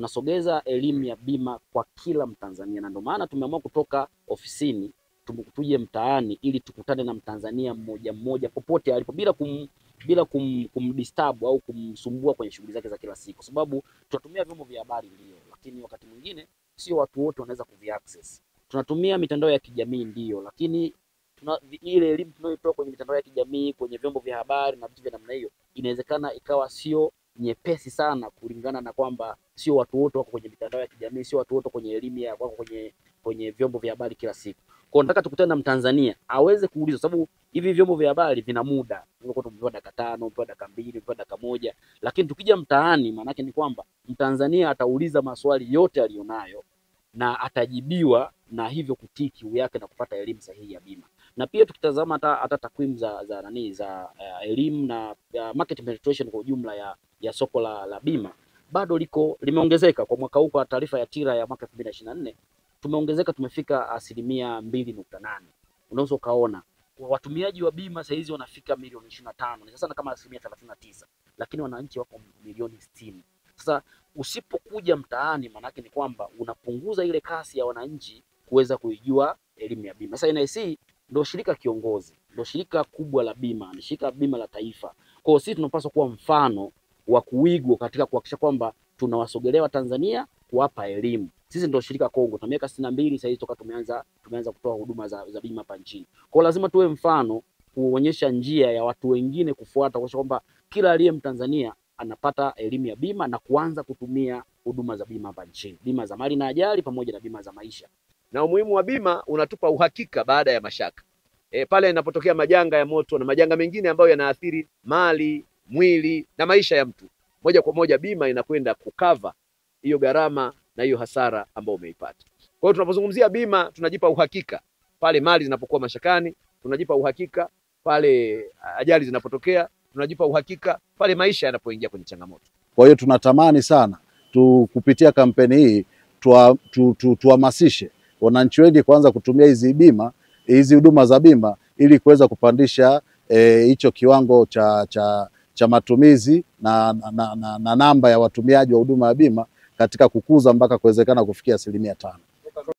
tunasogeza elimu ya bima kwa kila Mtanzania, na ndio maana tumeamua kutoka ofisini tuje mtaani ili tukutane na Mtanzania mmoja mmoja popote alipo bila kumdisturb au kumsumbua kwenye shughuli zake za kila siku, kwa sababu tunatumia vyombo vya habari ndio, lakini wakati mwingine sio watu wote wanaweza kuviaccess. Tunatumia mitandao ya kijamii ndio, lakini ile elimu tunayotoa kwenye mitandao ya kijamii, kwenye vyombo vya habari na vitu vya namna hiyo, inawezekana ikawa sio nyepesi sana, kulingana na kwamba sio watu wote wako kwenye mitandao ya kijamii, sio watu wote kwenye elimu ya wako kwenye vyombo vya habari kila siku. Kwa nataka tukutane na Mtanzania aweze kuuliza, sababu hivi vyombo vya habari vina muda, unakuwa tumepewa dakika 5, tumepewa dakika 2, tumepewa dakika 1, lakini tukija mtaani maana yake ni kwamba Mtanzania atauliza maswali yote aliyonayo na atajibiwa, na hivyo kutii kiu yake na kupata elimu sahihi ya bima. Na pia tukitazama hata takwimu za elimu na market penetration kwa ujumla ya soko la bima, bado limeongezeka kwa mwaka huu. Kwa taarifa ya TIRA ya mwaka 2024 tumeongezeka, tumefika 2.8. Unaweza ukaona watumiaji wa bima sasa hizi wanafika milioni 25, ni sasa kama 39, lakini wananchi wako milioni 60. Sasa usipokuja mtaani, manake ni kwamba unapunguza ile kasi ya wananchi kuweza kuijua elimu ya bima. Sasa NIC ndio shirika kiongozi, ndio shirika kubwa la bima, ni shirika bima la taifa. Kwa hiyo sisi tunapaswa kuwa mfano wa kuigwa katika kuhakikisha kwamba tunawasogelea Tanzania, kuwapa elimu. Sisi ndio shirika Kongo, tuna miaka 62 sasa hivi toka tumeanza kutoa huduma za bima hapa nchini. Kwa hiyo lazima tuwe mfano, kuonyesha njia ya watu wengine kufuata, kwa kwamba kila aliye Mtanzania anapata elimu ya bima na kuanza kutumia huduma za bima hapa nchini, bima za mali na ajali pamoja na bima za maisha. Na umuhimu wa bima, unatupa uhakika baada ya mashaka. Pale inapotokea majanga ya moto na majanga mengine ambayo yanaathiri mali, mwili na maisha ya mtu, moja kwa moja bima inakwenda kukava hiyo gharama na hiyo hasara ambayo umeipata. Kwa hiyo tunapozungumzia bima, tunajipa uhakika pale mali zinapokuwa mashakani, tunajipa uhakika pale ajali zinapotokea, tunajipa uhakika pale maisha yanapoingia kwenye changamoto. Kwa hiyo tunatamani sana kupitia kampeni hii tuhamasishe wananchi wengi kuanza kutumia hizi huduma za bima ili kuweza kupandisha hicho kiwango cha matumizi na namba ya watumiaji wa huduma ya bima katika kukuza mpaka kuwezekana kufikia 5%.